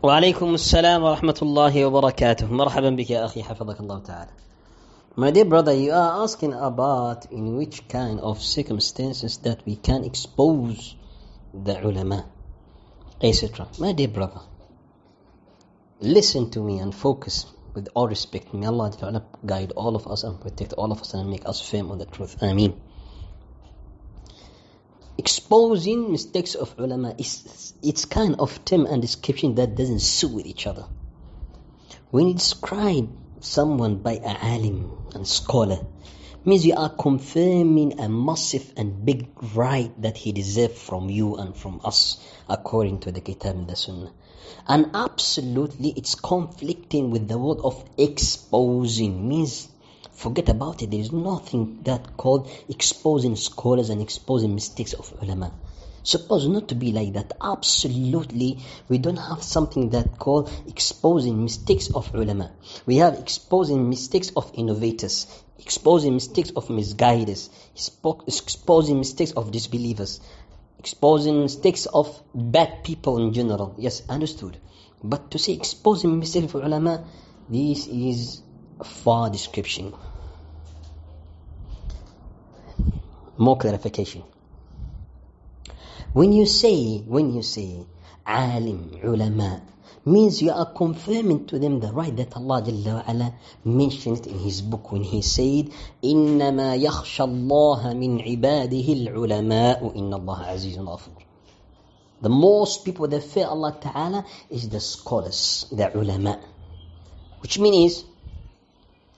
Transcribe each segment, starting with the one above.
وعليكم السلام ورحمة الله وبركاته. مرحبا بك يا أخي حفظك الله تعالى. My dear brother, you are asking about in which kind of circumstances that we can expose the ulama, etc. My dear brother, listen to me and focus with all respect. May Allah guide all of us and protect all of us and make us firm on the truth. Ameen. Exposing mistakes of ulama it's kind of term and description that doesn't suit with each other. When you describe someone by a alim and scholar, means you are confirming a massive and big right that he deserves from you and from us according to the Kitab and the Sunnah. And absolutely it's conflicting with the word of exposing. Means forget about it. There is nothing that called exposing scholars and exposing mistakes of ulama. Supposed not to be like that. Absolutely, we don't have something that called exposing mistakes of ulama. We have exposing mistakes of innovators, exposing mistakes of misguiders, exposing mistakes of disbelievers, exposing mistakes of bad people in general. Yes, understood. But to say exposing mistakes of ulama, this is a far description. More clarification. When you say alim, ulama, means you are confirming to them the right that Allah Jalla wa Ala mentioned in His book when He said, إِنَّمَا يَخْشَى اللَّهَ مِنْ عِبَادِهِ الْعُلَمَاءُ إِنَّ اللَّهَ عَزِيزٌ غَفُورٌ. The most people that fear Allah Ta'ala is the scholars, the ulama. Which means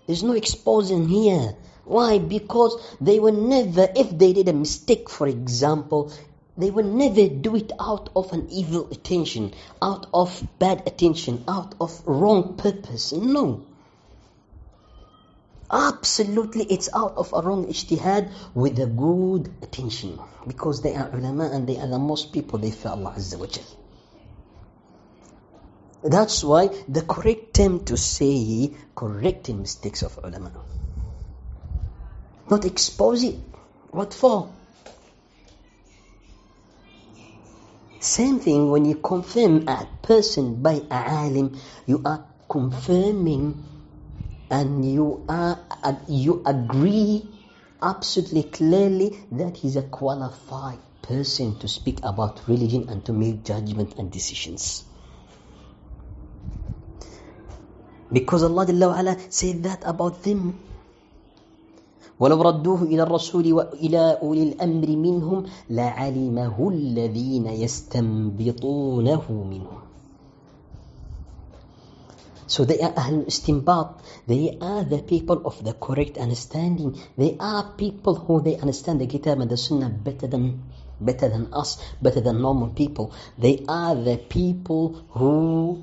there's no exposing here. Why? Because they will never, if they did a mistake, for example, they will never do it out of an evil intention, out of bad attention, out of wrong purpose. No. Absolutely, it's out of a wrong ijtihad with a good attention. Because they are ulama and they are the most people, they fear Allah Azza wa Jal. That's why the correct term to say correcting mistakes of ulama. Not expose it. What for? Same thing when you confirm a person by a alim, you are confirming and you agree absolutely clearly that he's a qualified person to speak about religion and to make judgment and decisions. Because Allah Jalla wa Ala said that about them. وَلَوْ رَدُّوهُ إِلَى الرَّسُولِ وَإِلَى أُولِي الْأَمْرِ مِنْهُمْ لَعَلِمَهُ الَّذِينَ يَسْتَنْبِطُونَهُ مِنْهُمْ. So they are Ahlul Istinbat. They are the people of the correct understanding. They are people who they understand the Kitab and the Sunnah better than us, better than normal people. They are the people who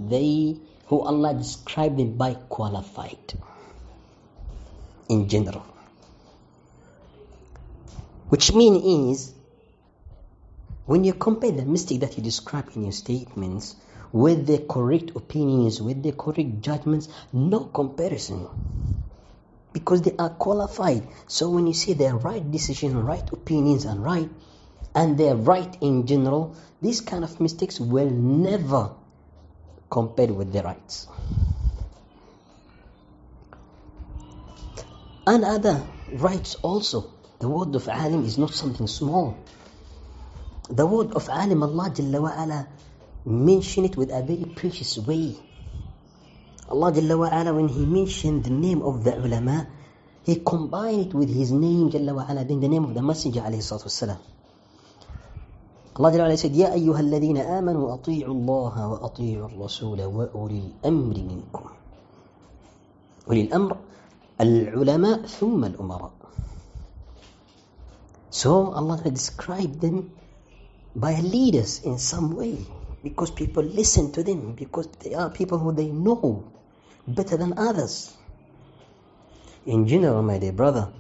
Allah described them by qualified in general. Which means when you compare the mistake that you describe in your statements with the correct opinions, with the correct judgments, no comparison. Because they are qualified. So when you say their right decision, right opinions and they're right in general, these kind of mistakes will never compare with the rights. And other rights also. The word of alim is not something small. The word of alim, Allah Jalla wa Ala mentioned it with a very precious way. Allah Jalla wa Ala, when He mentioned the name of the ulama, He combined it with His name Jalla wa Ala, then the name of the Messenger alayhi salatu wassalam. Allah Jalla wa Ala said, يَا أَيُّهَا الَّذِينَ آمَنُوا أَطِيعُوا اللَّهَ وَأَطِيعُوا الرَّسُولَ وَأُولِي الْأَمْرِ مِنْكُمْ. أولي الأمر العلماء ثم الأمراء. So Allah described them by leaders in some way, because people listen to them, because they are people who they know better than others. In general, my dear brother,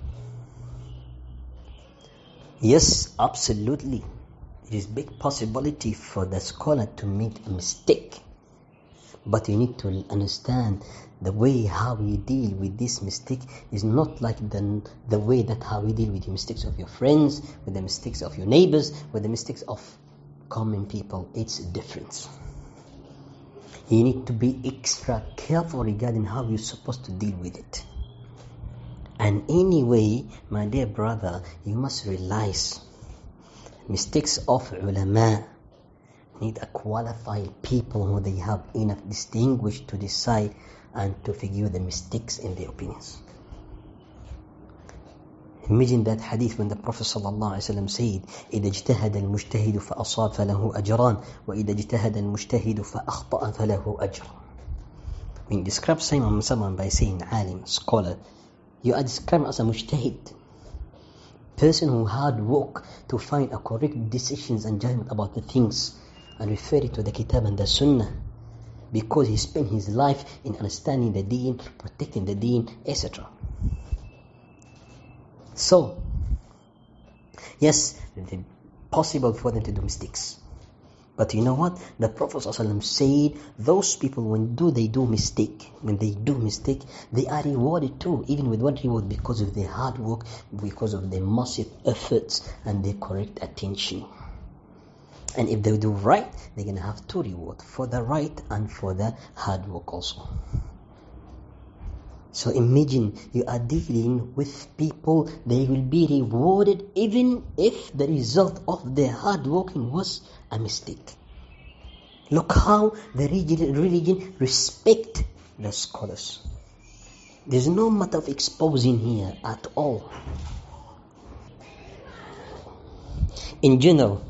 yes, absolutely, it is big possibility for the scholar to make a mistake, but you need to understand the way how you deal with this mistake is not like the way that how you deal with the mistakes of your friends, with the mistakes of your neighbors, with the mistakes of common people. It's a difference. You need to be extra careful regarding how you're supposed to deal with it. And anyway, my dear brother, you must realize mistakes of ulama need a qualified people who they have enough distinguish to decide and to figure the mistakes in their opinions. Imagine that hadith when the Prophet ﷺ said, إِذَا اجْتَهَدَ الْمُجْتَهِدُ فَأَصَابَ فَلَهُ أَجْرَانِ وَإِذَا اجْتَهَدَ الْمُجْتَهِدُ فَأَخْطَأَ فَلَهُ أَجْرٌ. When you describe someone by saying alim, scholar, you are described as a mujtahid, person who hard work to find a correct decisions and judgment about the things and refer it to the kitab and the sunnah, because he spent his life in understanding the deen, protecting the deen, etc. So, yes, it's possible for them to do mistakes. But you know what? The Prophet ﷺ said, those people, when they do mistake, they are rewarded too, even with one reward, because of their hard work, because of their massive efforts and their correct attention. And if they do right, they're going to have two rewards, for the right and for the hard work also. So imagine you are dealing with people, they will be rewarded even if the result of their hard working was a mistake. Look how the religion respect the scholars. There's no matter of exposing here at all. In general,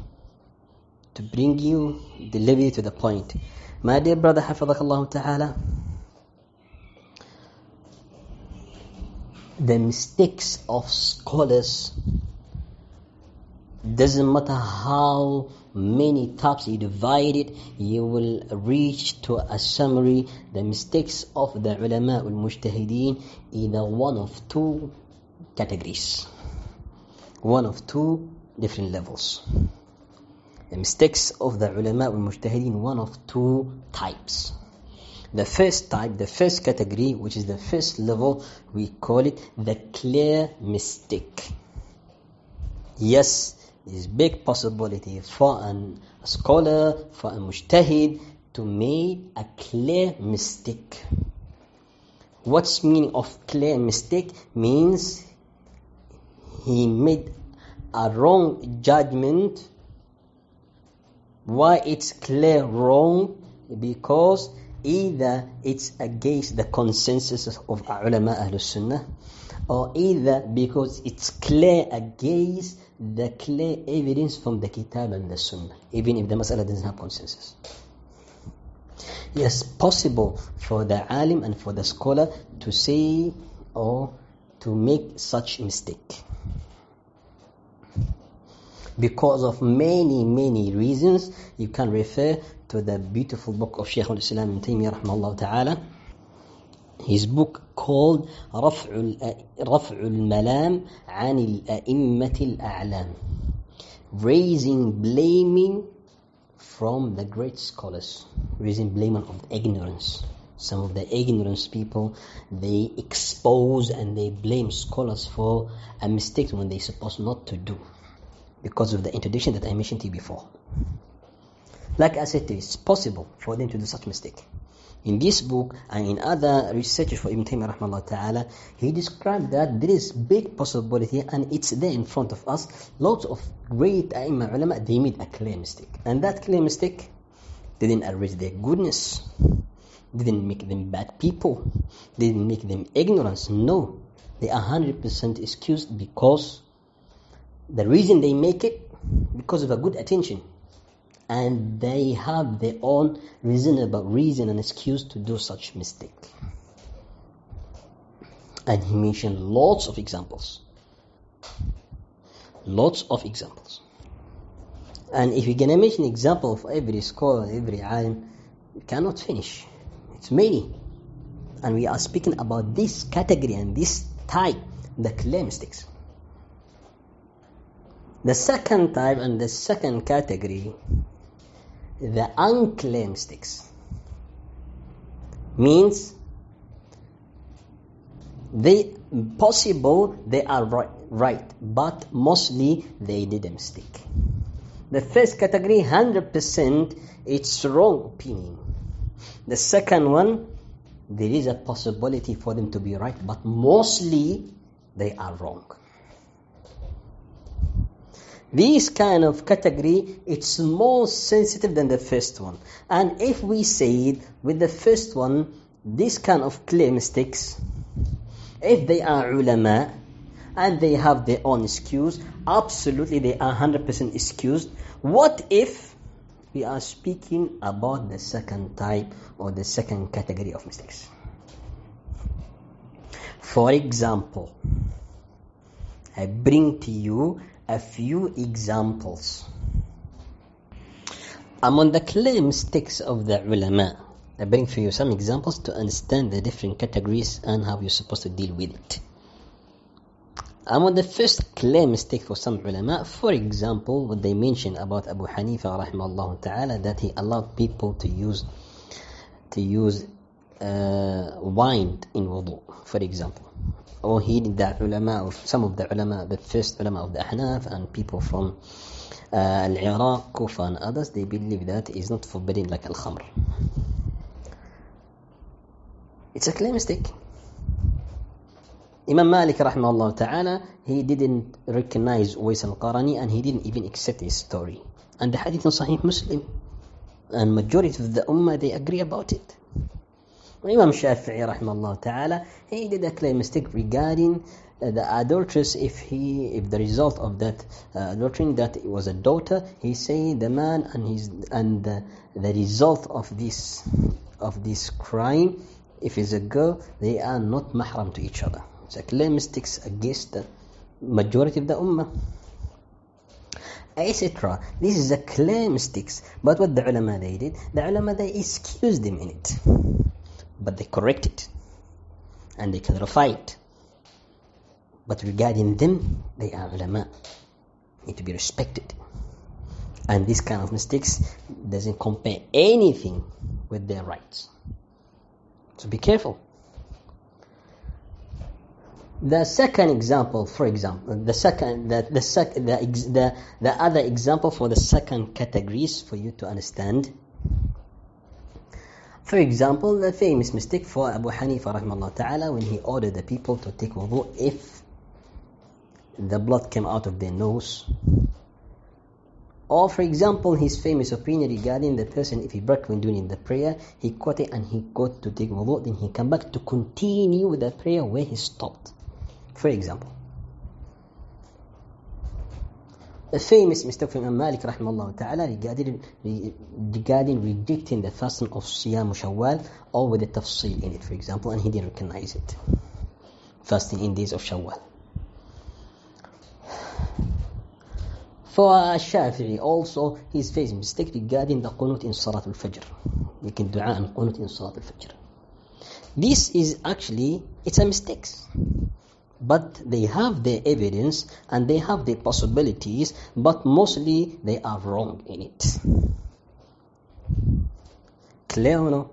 to bring you the levity to the point, my dear brother, Hafidhakallah Ta'ala, the mistakes of scholars, doesn't matter how many types you divide it, you will reach to a summary. The mistakes of the ulama al-mujtahideen, either one of two categories, one of two different levels. The mistakes of the ulama al-mujtahideen, one of two types. The first type, the first category, which is the first level, we call it the clear mistake. Yes, there's big possibility for a scholar, for a mujtahid, to make a clear mistake. What's meaning of clear mistake? Means he made a wrong judgment. Why it's clear wrong? Because either it's against the consensus of ulama Ahlus Sunnah, or either because it's clear against the clear evidence from the Kitab and the Sunnah, even if the mas'ala doesn't have consensus. Yes, possible for the alim and for the scholar to say or to make such mistake, because of many reasons. You can refer to the beautiful book of Shaykh al-Islam Ibn Taymiyyah rahimahullah ta'ala, his book called Raf'ul Malam An al-A'immat al-A'lam, raising blaming from the great scholars, raising blaming of ignorance. Some of the ignorance people, they expose and they blame scholars for a mistake when they're supposed not to do, because of the introduction that I mentioned to you before. Like I said to you, it's possible for them to do such mistake. In this book and in other researches for Ibn Taymiyyah rahimahullah ta'ala, he described that there is big possibility, and it's there in front of us. Lots of great A'imma ulama, they made a clear mistake. And that clear mistake didn't erase their goodness, didn't make them bad people, didn't make them ignorance. No, they are 100% excused, because the reason they make it, because of a good attention, and they have their own reasonable reason and excuse to do such mistake. And he mentioned lots of examples. And if you're gonna mention example of every scholar, every alim, you cannot finish. It's many. And we are speaking about this category and this type, the clear mistakes. The second type and the second category, the unclear mistakes, means they are right, but mostly they did a mistake. The first category, 100%, it's wrong opinion. The second one, there is a possibility for them to be right, but mostly they are wrong. This kind of category, it's more sensitive than the first one. And if we say with the first one, this kind of clear mistakes, if they are ulama and they have their own excuse, absolutely they are 100% excused. What if we are speaking about the second type or the second category of mistakes? For example, I bring to you a few examples. Among the clear mistakes of the ulama, I bring for you some examples to understand the different categories and how you're supposed to deal with it. Among the first clear mistake for some ulama, for example, what they mention about Abu Hanifa rahimahullah ta'ala, that he allowed people to use wine in wudu, for example. Or he did that ulama, of some of the ulama, the first ulama of the Ahnaf and people from Al-Iraq, Kufa and others, they believe that is not forbidden like Al-Khamr. It's a clear mistake. Imam Malik rahimahullah ta'ala, he didn't recognize Uwais al-Qarani and he didn't even accept his story. And the hadith in Sahih Muslim, and majority of the ummah, they agree about it. Imam Shafi'i rahimahullah ta'ala, he did a clear mistake regarding the adulteress. If the result of that adultery that it was a daughter, he say the man and the result of this crime, if it's a girl, they are not mahram to each other. It's a clear mistakes against the majority of the ummah, etc. This is a clear mistakes. But what the ulama they did, the ulama they excused them in it, but they correct it and they clarify it. But regarding them, they are ulama, need to be respected. And this kind of mistakes doesn't compare anything with their rights. So be careful. The second example, for example, the other example for the second categories for you to understand. For example, the famous mistake for Abu Hanifa rahimahullah ta'ala when he ordered the people to take wudu if the blood came out of their nose. Or for example, his famous opinion regarding the person, if he broke when doing the prayer, he caught it and he got to take wudu, then he come back to continue with the prayer where he stopped. For example, a famous mistake from Imam Malik rahimahullah ta'ala regarding rejecting the fasting of Siyam Shawwal, or with the tafsil in it, for example, and he didn't recognize it. Fasting in days of Shawwal. For Shafi'i also, his famous mistake regarding the qunut in Salat al-Fajr. You can dua and qunut in Salat al-Fajr. This is actually, it's a mistake. But they have their evidence and they have their possibilities, but mostly they are wrong in it. Clear or no?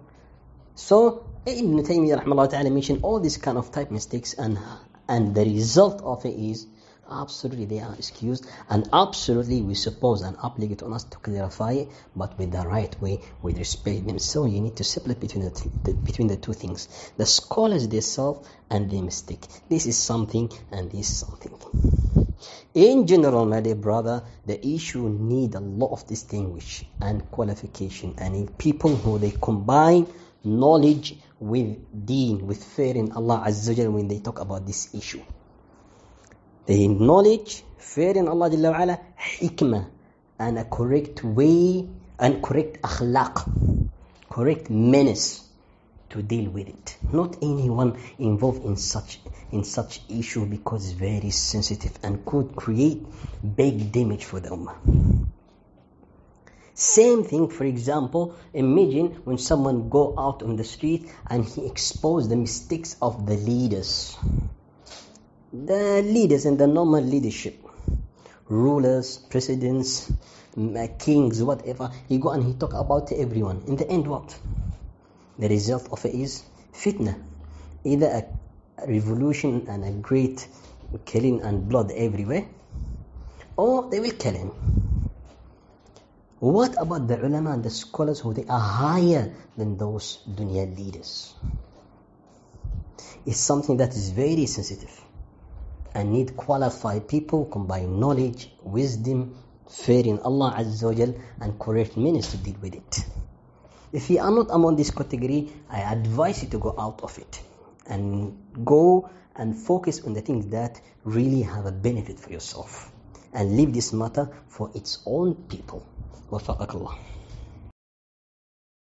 So Ibn Taymiyyah rahimahullah ta'ala mentioned all these kind of type mistakes, and the result of it is absolutely they are excused, and absolutely we suppose and obligate on us to clarify it, but with the right way, with respect them. So you need to separate between the two things, the scholars themselves and the mistake. This is something and this is something. In general, my dear brother, the issue need a lot of distinguish and qualification, and in people who they combine knowledge with deen, with fearing Allah Azza wa Jalla when they talk about this issue. The knowledge, fearing Allah Jalla wa Ala, hikmah, and a correct way, and correct akhlaq, correct manners to deal with it. Not anyone involved in such issue, because it's very sensitive and could create big damage for the ummah. Same thing, for example, imagine when someone go out on the street and he expose the mistakes of the leaders. The leaders and the normal leadership, rulers, presidents, kings, whatever, he go and he talk about everyone. In the end, what? The result of it is fitna. Either a revolution and a great killing and blood everywhere, or they will kill him. What about the ulama and the scholars who they are higher than those dunya leaders? It's something that is very sensitive and need qualified people, combine knowledge, wisdom, fear in Allah Azza wa Jal, and correct means to deal with it. If you are not among this category, I advise you to go out of it and go and focus on the things that really have a benefit for yourself, and leave this matter for its own people. وفقك الله.